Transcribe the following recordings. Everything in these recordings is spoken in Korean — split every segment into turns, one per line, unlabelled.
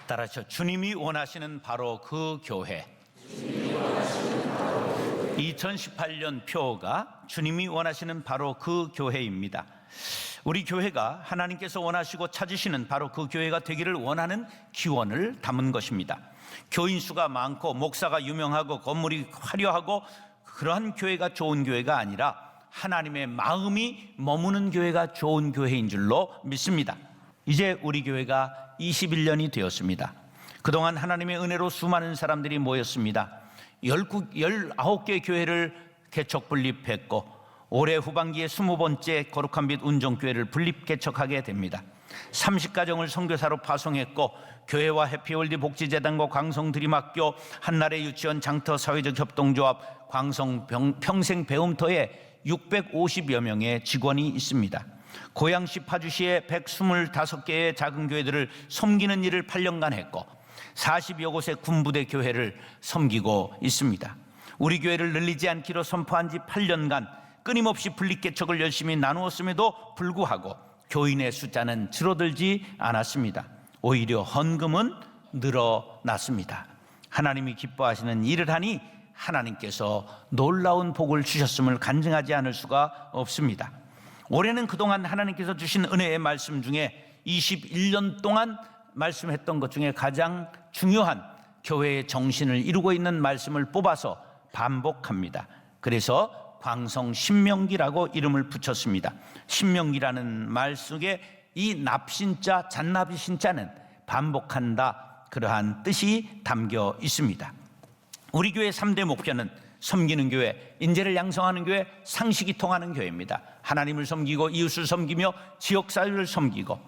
따라서 주님이 원하시는 바로 그 교회. 2018년 표가 주님이 원하시는 바로 그 교회입니다. 우리 교회가 하나님께서 원하시고 찾으시는 바로 그 교회가 되기를 원하는 기원을 담은 것입니다. 교인 수가 많고 목사가 유명하고 건물이 화려하고 그러한 교회가 좋은 교회가 아니라 하나님의 마음이 머무는 교회가 좋은 교회인 줄로 믿습니다. 이제 우리 교회가 21년이 되었습니다. 그동안 하나님의 은혜로 수많은 사람들이 모였습니다. 19개 교회를 개척 분립했고 올해 후반기에 20번째 거룩한 빛 운정교회를 분립 개척하게 됩니다. 30가정을 선교사로 파송했고 교회와 해피월드 복지재단과 광성 드림학교, 한나라의 유치원, 장터 사회적 협동조합, 광성 평생 배움터에 650여 명의 직원이 있습니다. 고양시 파주시에 125개의 작은 교회들을 섬기는 일을 8년간 했고 40여 곳의 군부대 교회를 섬기고 있습니다. 우리 교회를 늘리지 않기로 선포한 지 8년간 끊임없이 분립 개척을 열심히 나누었음에도 불구하고 교인의 숫자는 줄어들지 않았습니다. 오히려 헌금은 늘어났습니다. 하나님이 기뻐하시는 일을 하니 하나님께서 놀라운 복을 주셨음을 간증하지 않을 수가 없습니다. 올해는 그동안 하나님께서 주신 은혜의 말씀 중에 21년 동안 말씀했던 것 중에 가장 중요한 교회의 정신을 이루고 있는 말씀을 뽑아서 반복합니다. 그래서 광성 신명기라고 이름을 붙였습니다. 신명기라는 말 속에 이 납신자, 잔나비 신자는 반복한다, 그러한 뜻이 담겨 있습니다. 우리 교회 3대 목표는 섬기는 교회, 인재를 양성하는 교회, 상식이 통하는 교회입니다. 하나님을 섬기고 이웃을 섬기며 지역사회를 섬기고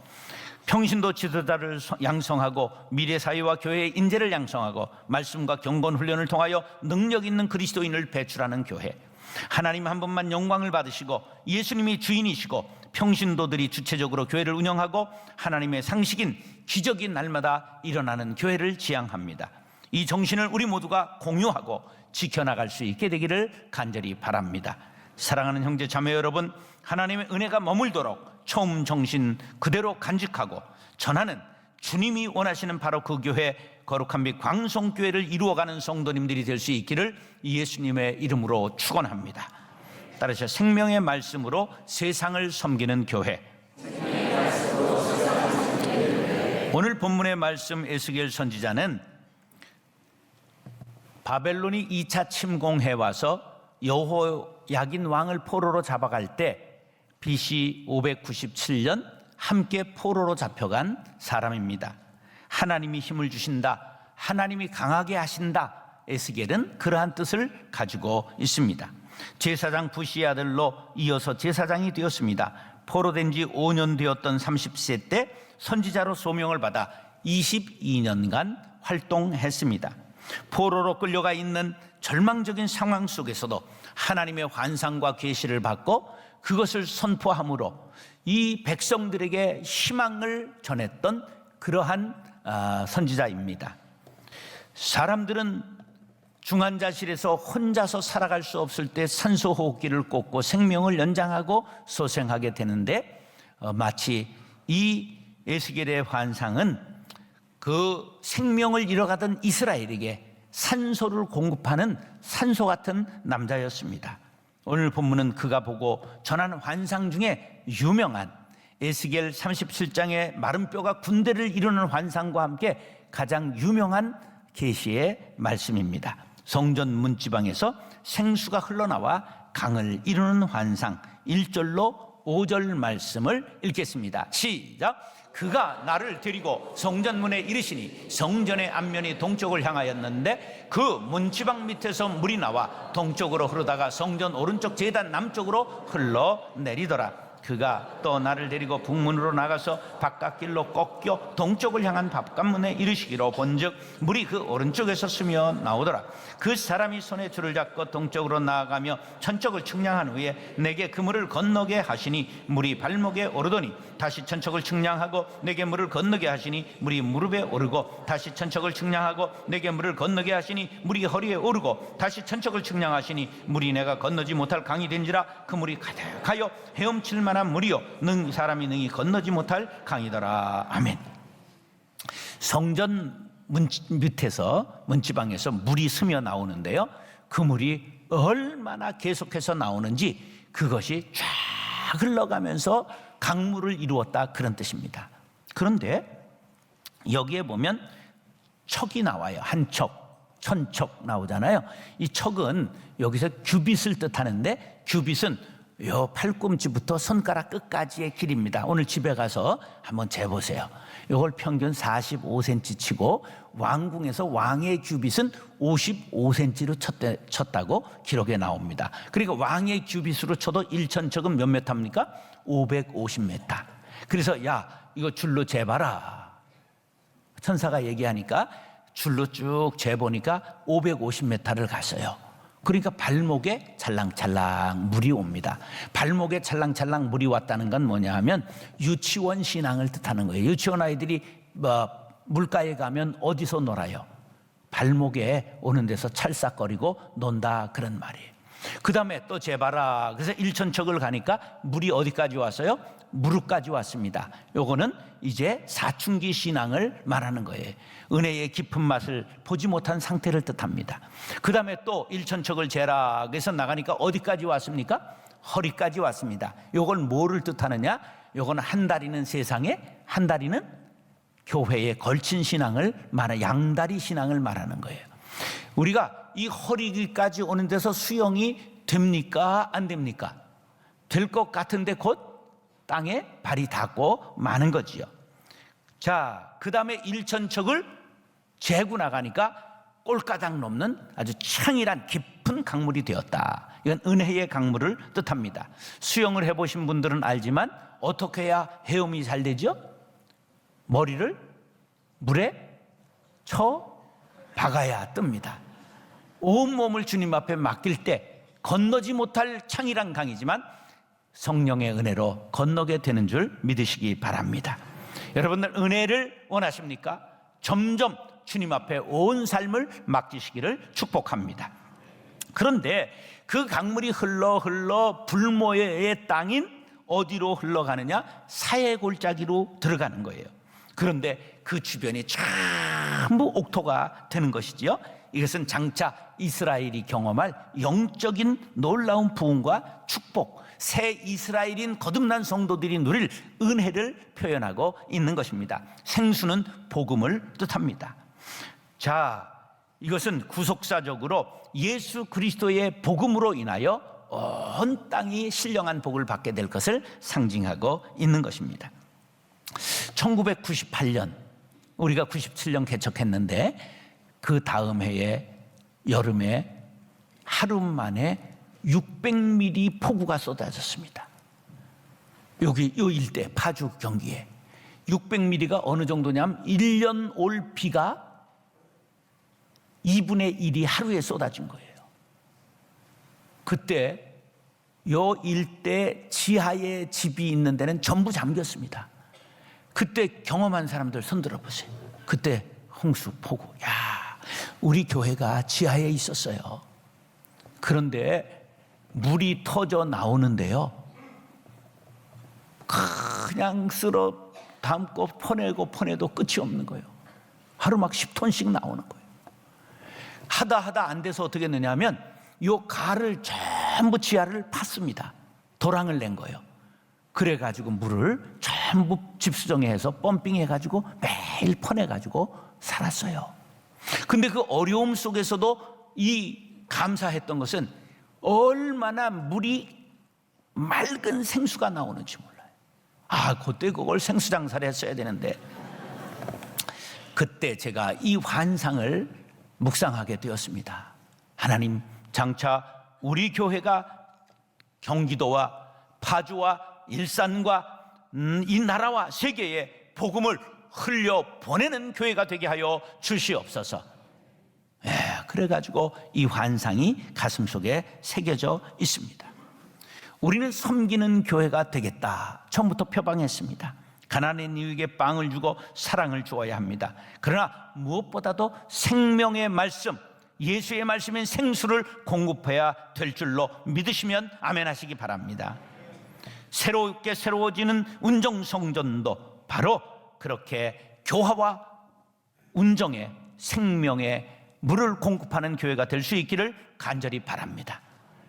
평신도 지도자를 양성하고 미래사회와 교회의 인재를 양성하고 말씀과 경건 훈련을 통하여 능력 있는 그리스도인을 배출하는 교회. 하나님 한 분만 영광을 받으시고 예수님이 주인이시고 평신도들이 주체적으로 교회를 운영하고 하나님의 상식인 기적이 날마다 일어나는 교회를 지향합니다. 이 정신을 우리 모두가 공유하고 지켜나갈 수 있게 되기를 간절히 바랍니다. 사랑하는 형제 자매 여러분, 하나님의 은혜가 머물도록 처음 정신 그대로 간직하고 전하는 주님이 원하시는 바로 그 교회, 거룩한 빛 광성교회를 이루어가는 성도님들이 될 수 있기를 예수님의 이름으로 축원합니다. 따라서 생명의 말씀으로 세상을 섬기는 교회. 오늘 본문의 말씀 에스겔 선지자는 바벨론이 2차 침공해 와서 여호야긴 왕을 포로로 잡아갈 때 BC 597년 함께 포로로 잡혀간 사람입니다. 하나님이 힘을 주신다, 하나님이 강하게 하신다, 에스겔은 그러한 뜻을 가지고 있습니다. 제사장 부시의 아들로 이어서 제사장이 되었습니다. 포로된 지 5년 되었던 30세 때 선지자로 소명을 받아 22년간 활동했습니다. 포로로 끌려가 있는 절망적인 상황 속에서도 하나님의 환상과 계시를 받고 그것을 선포함으로 이 백성들에게 희망을 전했던 그러한 선지자입니다. 사람들은 중환자실에서 혼자서 살아갈 수 없을 때 산소호흡기를 꽂고 생명을 연장하고 소생하게 되는데 마치 이 에스겔의 환상은 그 생명을 잃어가던 이스라엘에게 산소를 공급하는 산소 같은 남자였습니다. 오늘 본문은 그가 보고 전한 환상 중에 유명한 에스겔 37장의 마른 뼈가 군대를 이루는 환상과 함께 가장 유명한 계시의 말씀입니다. 성전 문지방에서 생수가 흘러나와 강을 이루는 환상 1절로 5절 말씀을 읽겠습니다. 시작. 그가 나를 데리고 성전문에 이르시니 성전의 앞면이 동쪽을 향하였는데 그 문지방 밑에서 물이 나와 동쪽으로 흐르다가 성전 오른쪽 제단 남쪽으로 흘러내리더라. 그가 또 나를 데리고 북문으로 나가서 바깥길로 꺾여 동쪽을 향한 바깥문에 이르시기로 본즉 물이 그 오른쪽에서 스며 나오더라. 그 사람이 손에 줄을 잡고 동쪽으로 나아가며 천척을 측량한 후에 내게 그 물을 건너게 하시니 물이 발목에 오르더니 다시 천척을 측량하고 내게 물을 건너게 하시니 물이 무릎에 오르고 다시 천척을 측량하고 내게 물을 건너게 하시니 물이 허리에 오르고 다시 천척을 측량하시니 물이 내가 건너지 못할 강이 된지라. 그 물이 가득하여 헤엄칠 만한 물이요 사람이 능히 건너지 못할 강이더라. 아멘. 성전 밑에서 문지방에서 물이 스며 나오는데요, 그 물이 얼마나 계속해서 나오는지 그것이 쫙 흘러가면서 강물을 이루었다, 그런 뜻입니다. 그런데 여기에 보면 척이 나와요. 한 척, 천척 나오잖아요. 이 척은 여기서 규빗을 뜻하는데, 규빗은 요 팔꿈치부터 손가락 끝까지의 길입니다. 오늘 집에 가서 한번 재보세요. 이걸 평균 45cm 치고 왕궁에서 왕의 규빗은 55cm로 쳤다고 기록에 나옵니다. 그러니까 왕의 규빗으로 쳐도 1천척은 몇 메타입니까? 550m. 그래서 야, 이거 줄로 재봐라. 천사가 얘기하니까 줄로 쭉 재보니까 550m를 갔어요. 그러니까 발목에 찰랑찰랑 물이 옵니다. 발목에 찰랑찰랑 물이 왔다는 건 뭐냐 하면 유치원 신앙을 뜻하는 거예요. 유치원 아이들이 물가에 가면 어디서 놀아요? 발목에 오는 데서 찰싹거리고 논다, 그런 말이에요. 그 다음에 또 재봐라. 그래서 1천척을 가니까 물이 어디까지 왔어요? 무릎까지 왔습니다. 요거는 이제 사춘기 신앙을 말하는 거예요. 은혜의 깊은 맛을 보지 못한 상태를 뜻합니다. 그 다음에 또 1천척을 재라. 그래서 나가니까 어디까지 왔습니까? 허리까지 왔습니다. 요걸 뭐를 뜻하느냐? 요건 한 다리는 세상에, 한 다리는 교회에 걸친 신앙을 말하는, 양다리 신앙을 말하는 거예요. 우리가 이 허리까지 오는 데서 수영이 됩니까? 안 됩니까? 될 것 같은데 곧 땅에 발이 닿고 마는 거지요. 자, 그 다음에 1천척을 재고 나가니까 꼴가닥 넘는 아주 창이란 깊은 강물이 되었다. 이건 은혜의 강물을 뜻합니다. 수영을 해보신 분들은 알지만 어떻게 해야 헤엄이 잘 되죠? 머리를 물에 쳐 박아야 뜹니다. 온몸을 주님 앞에 맡길 때 건너지 못할 창이란 강이지만 성령의 은혜로 건너게 되는 줄 믿으시기 바랍니다. 여러분들 은혜를 원하십니까? 점점 주님 앞에 온 삶을 맡기시기를 축복합니다. 그런데 그 강물이 흘러 불모의 땅인 어디로 흘러가느냐? 사해 골짜기로 들어가는 거예요. 그런데 그 주변이 전부 옥토가 되는 것이지요. 이것은 장차 이스라엘이 경험할 영적인 놀라운 부흥과 축복, 새 이스라엘인 거듭난 성도들이 누릴 은혜를 표현하고 있는 것입니다. 생수는 복음을 뜻합니다. 자, 이것은 구속사적으로 예수 그리스도의 복음으로 인하여 온 땅이 신령한 복을 받게 될 것을 상징하고 있는 것입니다. 1998년 우리가 97년 개척했는데 그 다음 해에 여름에 하루 만에 600mm 폭우가 쏟아졌습니다. 여기 이 일대 파주 경기에 600mm가 어느 정도냐면 1년 올 비가 2분의 1이 하루에 쏟아진 거예요. 그때 요 일대 지하에 집이 있는 데는 전부 잠겼습니다. 그때 경험한 사람들 손 들어보세요. 그때 홍수, 폭우. 야, 우리 교회가 지하에 있었어요. 그런데 물이 터져 나오는데요, 그냥 쓸어 담고 퍼내도 끝이 없는 거예요. 하루 막 10톤씩 나오는 거예요. 하다 안 돼서 어떻게 했느냐 하면 요 가를 전부 지하를 팠습니다. 도랑을 낸 거예요. 그래가지고 물을 전부 집수정에 해서 펌핑해가지고 매일 퍼내가지고 살았어요. 근데 그 어려움 속에서도 이 감사했던 것은 얼마나 물이 맑은 생수가 나오는지 몰라요. 아, 그때 그걸 생수 장사를 했어야 되는데, 그때 제가 이 환상을 묵상하게 되었습니다. 하나님, 장차 우리 교회가 경기도와 파주와 일산과 이 나라와 세계에 복음을 흘려 보내는 교회가 되게 하여 주시옵소서. 그래가지고 이 환상이 가슴속에 새겨져 있습니다. 우리는 섬기는 교회가 되겠다, 처음부터 표방했습니다. 가난한 이에게 빵을 주고 사랑을 주어야 합니다. 그러나 무엇보다도 생명의 말씀, 예수의 말씀인 생수를 공급해야 될 줄로 믿으시면 아멘 하시기 바랍니다. 새롭게 새로워지는 운정성전도 바로 그렇게 교화와 운정의 생명의 물을 공급하는 교회가 될 수 있기를 간절히 바랍니다.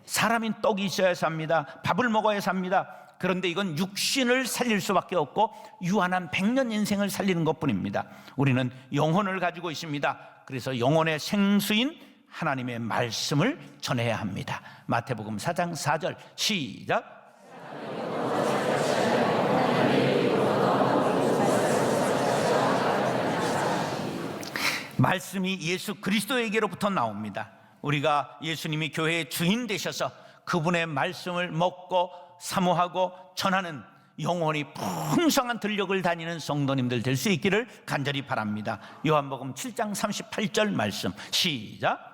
사람인 떡이 있어야 삽니다. 밥을 먹어야 삽니다. 그런데 이건 육신을 살릴 수밖에 없고 유한한 100년 인생을 살리는 것뿐입니다. 우리는 영혼을 가지고 있습니다. 그래서 영혼의 생수인 하나님의 말씀을 전해야 합니다. 마태복음 4장 4절 시작. 말씀이 예수 그리스도에게로부터 나옵니다. 우리가 예수님이 교회의 주인 되셔서 그분의 말씀을 먹고 사모하고 전하는 영혼이 풍성한 들녘을 다니는 성도님들 될 수 있기를 간절히 바랍니다. 요한복음 7장 38절 말씀 시작.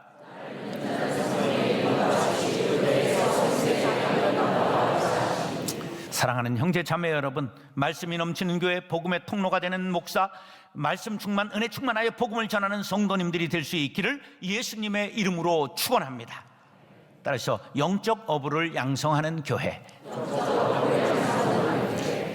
사랑하는 형제 자매 여러분, 말씀이 넘치는 교회, 복음의 통로가 되는 목사, 말씀 충만, 은혜 충만하여 복음을 전하는 성도님들이 될 수 있기를 예수님의 이름으로 축원합니다. 따라서 영적 어부를 양성하는 교회.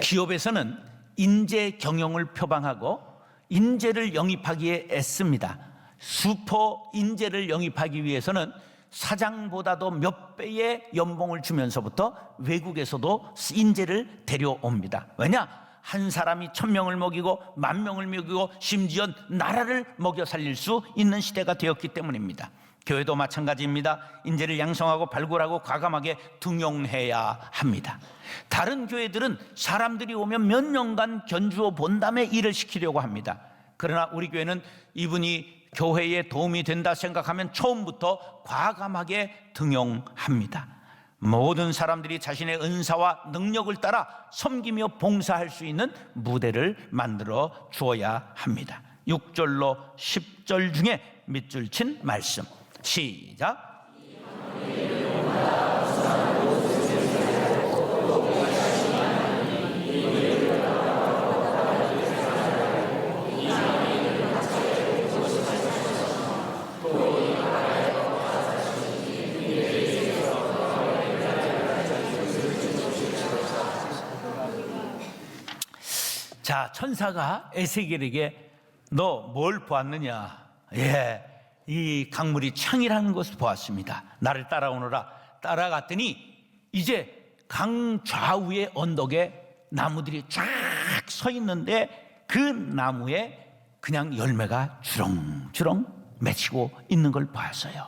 기업에서는 인재 경영을 표방하고 인재를 영입하기에 애씁니다. 슈퍼 인재를 영입하기 위해서는 사장보다도 몇 배의 연봉을 주면서부터 외국에서도 인재를 데려옵니다. 왜냐? 한 사람이 1000명을 먹이고 10,000명을 먹이고 심지어 나라를 먹여 살릴 수 있는 시대가 되었기 때문입니다. 교회도 마찬가지입니다. 인재를 양성하고 발굴하고 과감하게 등용해야 합니다. 다른 교회들은 사람들이 오면 몇 년간 견주어 본 다음에 일을 시키려고 합니다. 그러나 우리 교회는 이분이 교회에 도움이 된다 생각하면 처음부터 과감하게 등용합니다. 모든 사람들이 자신의 은사와 능력을 따라 섬기며 봉사할 수 있는 무대를 만들어 주어야 합니다. 6절로 10절 중에 밑줄 친 말씀 시작. 자, 천사가 에스겔에게 너 뭘 보았느냐? 예, 이 강물이 창이라는 것을 보았습니다. 나를 따라오너라. 따라갔더니 이제 강 좌우의 언덕에 나무들이 쫙 서 있는데 그 나무에 그냥 열매가 주렁주렁 맺히고 있는 걸 보았어요.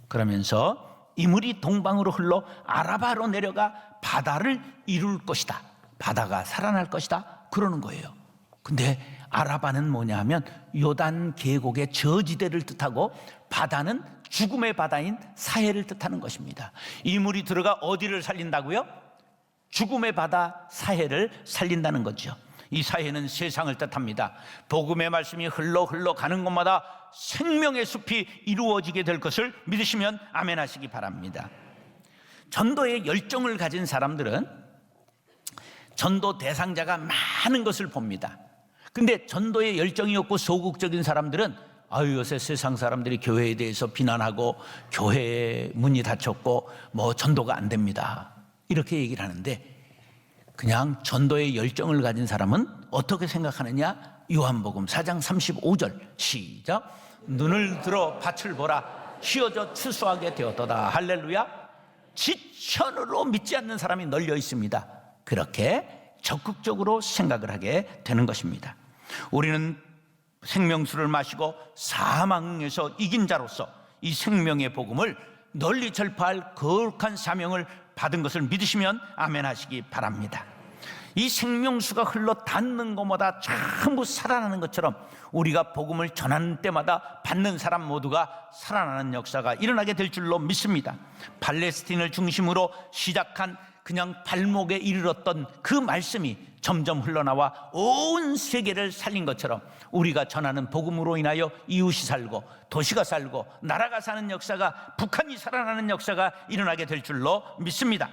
그러면서 이 물이 동방으로 흘러 아라바로 내려가 바다를 이룰 것이다. 바다가 살아날 것이다. 그러는 거예요. 근데 아라바는 뭐냐 하면 요단 계곡의 저지대를 뜻하고 바다는 죽음의 바다인 사해를 뜻하는 것입니다. 이 물이 들어가 어디를 살린다고요? 죽음의 바다 사해를 살린다는 거죠. 이 사해는 세상을 뜻합니다. 복음의 말씀이 흘러 가는 곳마다 생명의 숲이 이루어지게 될 것을 믿으시면 아멘 하시기 바랍니다. 전도의 열정을 가진 사람들은 전도 대상자가 많은 것을 봅니다. 근데 전도에 열정이 없고 소극적인 사람들은 아유, 요새 세상 사람들이 교회에 대해서 비난하고 교회의 문이 닫혔고 뭐 전도가 안 됩니다, 이렇게 얘기를 하는데, 그냥 전도의 열정을 가진 사람은 어떻게 생각하느냐? 요한복음 4장 35절 시작. 눈을 들어 밭을 보라, 휘어져 추수하게 되었도다. 할렐루야. 지천으로 믿지 않는 사람이 널려 있습니다. 그렇게 적극적으로 생각을 하게 되는 것입니다. 우리는 생명수를 마시고 사망에서 이긴 자로서 이 생명의 복음을 널리 전파할 거룩한 사명을 받은 것을 믿으시면 아멘 하시기 바랍니다. 이 생명수가 흘러 닿는 것마다 전부 살아나는 것처럼 우리가 복음을 전하는 때마다 받는 사람 모두가 살아나는 역사가 일어나게 될 줄로 믿습니다. 팔레스틴을 중심으로 시작한 그냥 발목에 이르렀던 그 말씀이 점점 흘러나와 온 세계를 살린 것처럼 우리가 전하는 복음으로 인하여 이웃이 살고 도시가 살고 나라가 사는 역사가, 북한이 살아나는 역사가 일어나게 될 줄로 믿습니다.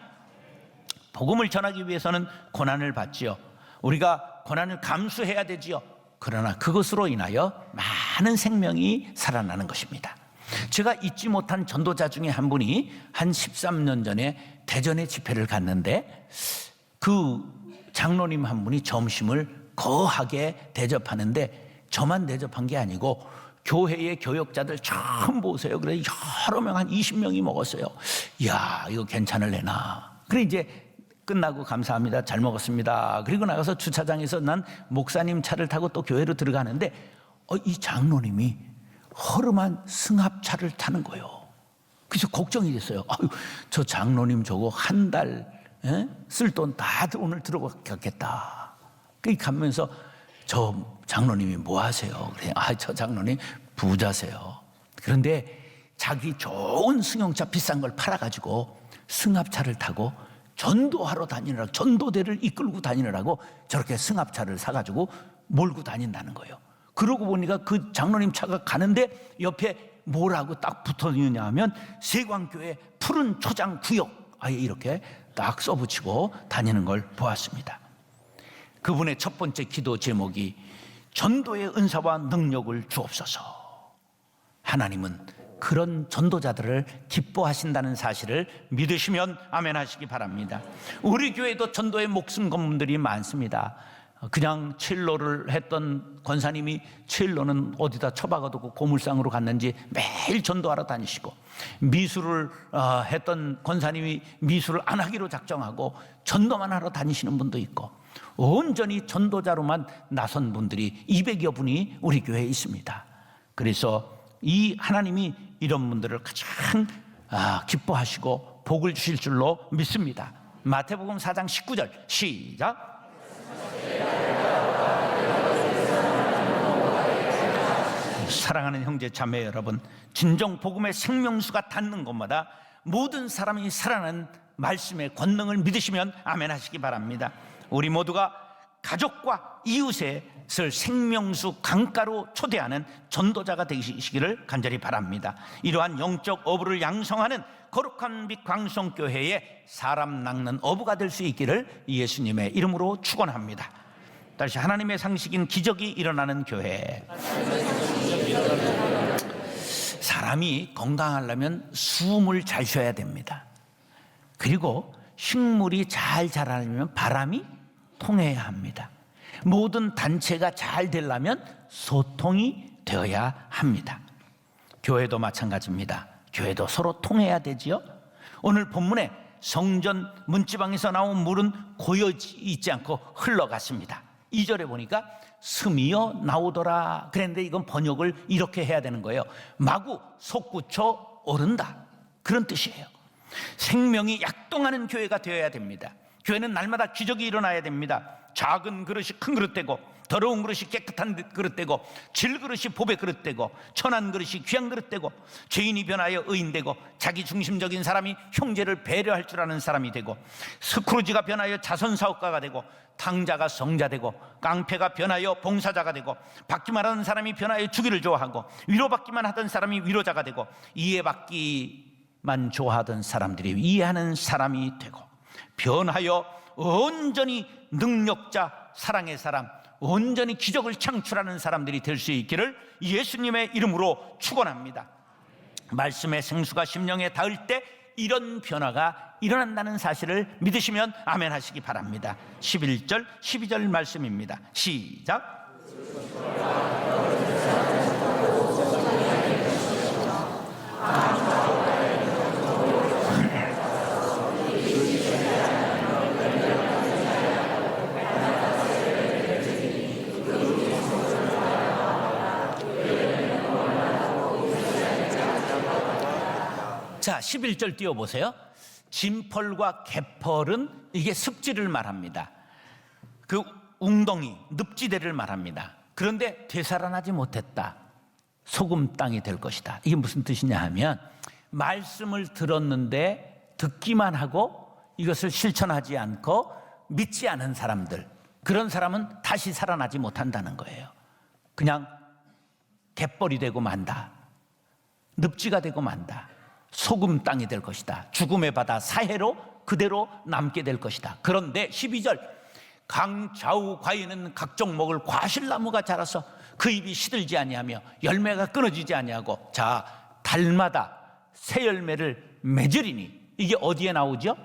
복음을 전하기 위해서는 고난을 받지요. 우리가 고난을 감수해야 되지요. 그러나 그것으로 인하여 많은 생명이 살아나는 것입니다. 제가 잊지 못한 전도자 중에 한 분이 한 13년 전에 대전에 집회를 갔는데 그 장로님 한 분이 점심을 거하게 대접하는데 저만 대접한 게 아니고 교회의 교역자들 전부 오세요. 그래 여러 명, 한 20명이 먹었어요. 이야, 이거 괜찮을래나. 그래 이제 끝나고 감사합니다, 잘 먹었습니다. 그리고 나가서 주차장에서 난 목사님 차를 타고 또 교회로 들어가는데 이 장로님이 허름한 승합차를 타는 거예요. 그래서 걱정이 됐어요. 아유, 저 장로님 저거 한 달 쓸 돈 다 오늘 들어갔겠다. 그렇게 가면서 저 장로님이 뭐 하세요? 그래, 저 장로님 부자세요. 그런데 자기 좋은 승용차 비싼 걸 팔아가지고 승합차를 타고 전도하러 다니느라고, 전도대를 이끌고 다니느라고 저렇게 승합차를 사가지고 몰고 다닌다는 거예요. 그러고 보니까 그 장로님 차가 가는데 옆에 뭐라고 딱 붙어 있느냐 하면 세광교회 푸른 초장 구역, 아예 이렇게 딱 써붙이고 다니는 걸 보았습니다. 그분의 첫 번째 기도 제목이 전도의 은사와 능력을 주옵소서. 하나님은 그런 전도자들을 기뻐하신다는 사실을 믿으시면 아멘 하시기 바랍니다. 우리 교회도 전도에 목숨 건 분들이 많습니다. 그냥 첼로를 했던 권사님이 첼로는 어디다 처박아두고 고물상으로 갔는지 매일 전도하러 다니시고, 미술을 했던 권사님이 미술을 안 하기로 작정하고 전도만 하러 다니시는 분도 있고, 온전히 전도자로만 나선 분들이 200여 분이 우리 교회에 있습니다. 그래서 이 하나님이 이런 분들을 가장 기뻐하시고 복을 주실 줄로 믿습니다. 마태복음 4장 19절 시작. 사랑하는 형제 자매 여러분, 진정 복음의 생명수가 닿는 곳마다 모든 사람이 살아나는 말씀의 권능을 믿으시면 아멘 하시기 바랍니다. 우리 모두가 가족과 이웃을 생명수 강가로 초대하는 전도자가 되시기를 간절히 바랍니다. 이러한 영적 어부를 양성하는 거룩한 빛 광성교회의 사람 낚는 어부가 될 수 있기를 예수님의 이름으로 축원합니다. 다시 하나님의 상식인 기적이 일어나는 교회. 사람이 건강하려면 숨을 잘 쉬어야 됩니다. 그리고 식물이 잘 자라려면 바람이 통해야 합니다. 모든 단체가 잘 되려면 소통이 되어야 합니다. 교회도 마찬가지입니다. 교회도 서로 통해야 되지요. 오늘 본문에 성전 문지방에서 나온 물은 고여있지 않고 흘러갔습니다. 2절에 보니까 스미어 나오더라 그랬는데 이건 번역을 이렇게 해야 되는 거예요. 마구 솟구쳐 오른다, 그런 뜻이에요. 생명이 약동하는 교회가 되어야 됩니다. 교회는 날마다 기적이 일어나야 됩니다. 작은 그릇이 큰 그릇 되고, 더러운 그릇이 깨끗한 그릇 되고, 질 그릇이 복의 그릇 되고, 천한 그릇이 귀한 그릇 되고, 죄인이 변하여 의인 되고, 자기 중심적인 사람이 형제를 배려할 줄 아는 사람이 되고, 스크루지가 변하여 자선사업가가 되고, 탕자가 성자 되고, 깡패가 변하여 봉사자가 되고, 받기만 하는 사람이 변하여 주기를 좋아하고, 위로받기만 하던 사람이 위로자가 되고, 이해받기만 좋아하던 사람들이 이해하는 사람이 되고, 변하여 온전히 능력자, 사랑의 사람, 온전히 기적을 창출하는 사람들이 될 수 있기를 예수님의 이름으로 축원합니다. 말씀의 생수가 심령에 닿을 때 이런 변화가 일어난다는 사실을 믿으시면 아멘 하시기 바랍니다. 11절 12절 말씀입니다. 시작. 자, 11절 띄워보세요. 진펄과 개펄은 이게 습지를 말합니다. 그 웅덩이, 늪지대를 말합니다. 그런데 되살아나지 못했다. 소금 땅이 될 것이다. 이게 무슨 뜻이냐 하면, 말씀을 들었는데 듣기만 하고 이것을 실천하지 않고 믿지 않은 사람들, 그런 사람은 다시 살아나지 못한다는 거예요. 그냥 갯벌이 되고 만다. 늪지가 되고 만다. 소금 땅이 될 것이다. 죽음의 바다 사해로 그대로 남게 될 것이다. 그런데 12절, 강 좌우 과에는 각종 먹을 과실나무가 자라서 그 잎이 시들지 아니하며 열매가 끊어지지 아니하고, 자, 달마다 새 열매를 맺으리니. 이게 어디에 나오죠?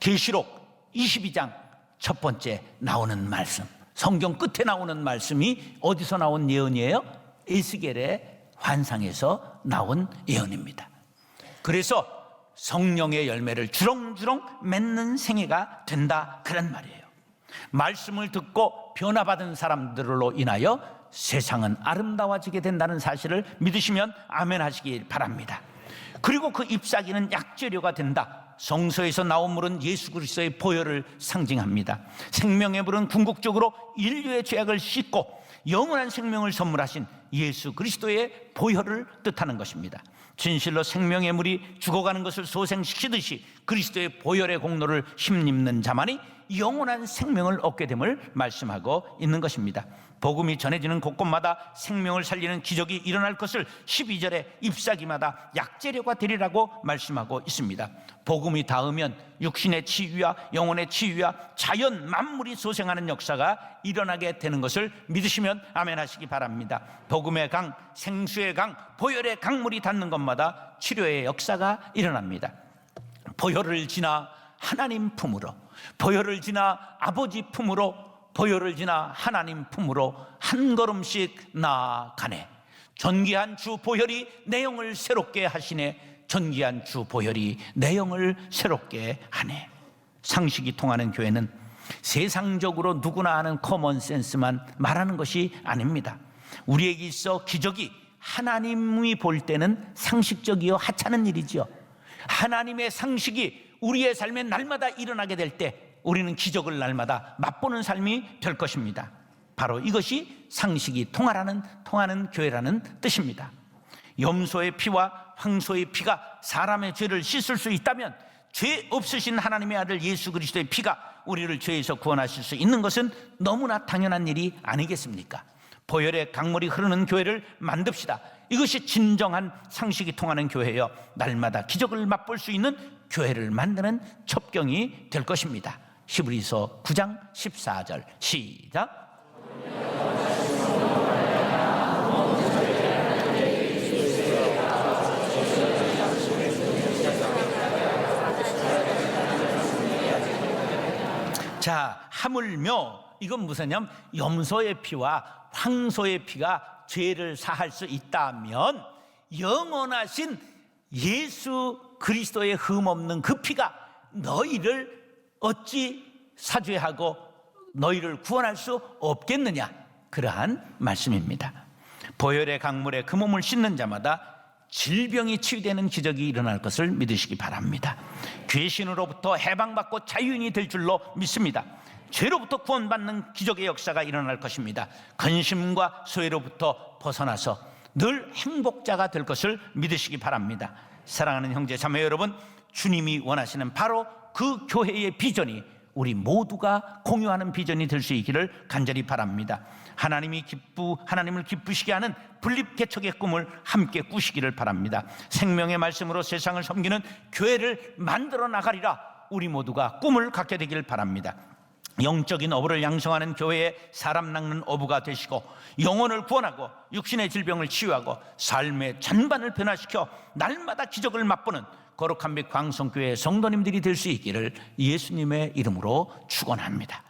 계시록 22장 첫 번째 나오는 말씀. 성경 끝에 나오는 말씀이 어디서 나온 예언이에요? 에스겔의 환상에서 나온 예언입니다. 그래서 성령의 열매를 주렁주렁 맺는 생애가 된다, 그런 말이에요. 말씀을 듣고 변화받은 사람들로 인하여 세상은 아름다워지게 된다는 사실을 믿으시면 아멘 하시기 바랍니다. 그리고 그 잎사귀는 약재료가 된다. 성서에서 나온 물은 예수 그리스도의 보혈을 상징합니다. 생명의 물은 궁극적으로 인류의 죄악을 씻고 영원한 생명을 선물하신 예수 그리스도의 보혈을 뜻하는 것입니다. 진실로 생명의 물이 죽어가는 것을 소생시키듯이 그리스도의 보혈의 공로를 힘입는 자만이 영원한 생명을 얻게 됨을 말씀하고 있는 것입니다. 복음이 전해지는 곳곳마다 생명을 살리는 기적이 일어날 것을 12절에 잎사귀마다 약재료가 되리라고 말씀하고 있습니다. 복음이 닿으면 육신의 치유와 영혼의 치유와 자연 만물이 소생하는 역사가 일어나게 되는 것을 믿으시면 아멘 하시기 바랍니다. 복음의 강, 생수의 강, 보혈의 강물이 닿는 것마다 치료의 역사가 일어납니다. 보혈을 지나 하나님 품으로, 보혈을 지나 아버지 품으로, 보혈을 지나 하나님 품으로 한 걸음씩 나아가네. 존귀한 주 보혈이 내 영을 새롭게 하시네. 존귀한 주 보혈이 내 영을 새롭게 하네. 상식이 통하는 교회는 세상적으로 누구나 아는 커먼센스만 말하는 것이 아닙니다. 우리에게 있어 기적이 하나님이 볼 때는 상식적이요 하찮은 일이지요. 하나님의 상식이 우리의 삶에 날마다 일어나게 될 때 우리는 기적을 날마다 맛보는 삶이 될 것입니다. 바로 이것이 상식이 통하는 교회라는 뜻입니다. 염소의 피와 황소의 피가 사람의 죄를 씻을 수 있다면 죄 없으신 하나님의 아들 예수 그리스도의 피가 우리를 죄에서 구원하실 수 있는 것은 너무나 당연한 일이 아니겠습니까? 보혈의 강물이 흐르는 교회를 만듭시다. 이것이 진정한 상식이 통하는 교회여 날마다 기적을 맛볼 수 있는 교회를 만드는 첩경이 될 것입니다. 히브리서 9장 14절 시작. 자, 하물며 이건 무슨냐면 염소의 피와 황소의 피가 죄를 사할 수 있다면 영원하신 예수 그리스도의 흠없는 그 피가 너희를 어찌 사죄하고 너희를 구원할 수 없겠느냐, 그러한 말씀입니다. 보혈의 강물에 그 몸을 씻는 자마다 질병이 치유되는 기적이 일어날 것을 믿으시기 바랍니다. 귀신으로부터 해방받고 자유인이 될 줄로 믿습니다. 죄로부터 구원받는 기적의 역사가 일어날 것입니다. 근심과 소외로부터 벗어나서 늘 행복자가 될 것을 믿으시기 바랍니다. 사랑하는 형제 자매 여러분, 주님이 원하시는 바로 그 교회의 비전이 우리 모두가 공유하는 비전이 될 수 있기를 간절히 바랍니다. 하나님을 기쁘시게 하는 분립개척의 꿈을 함께 꾸시기를 바랍니다. 생명의 말씀으로 세상을 섬기는 교회를 만들어 나가리라 우리 모두가 꿈을 갖게 되기를 바랍니다. 영적인 어부를 양성하는 교회의 사람 낚는 어부가 되시고 영혼을 구원하고 육신의 질병을 치유하고 삶의 전반을 변화시켜 날마다 기적을 맛보는 거룩한 빛 광성교회 성도님들이 될 수 있기를 예수님의 이름으로 축원합니다.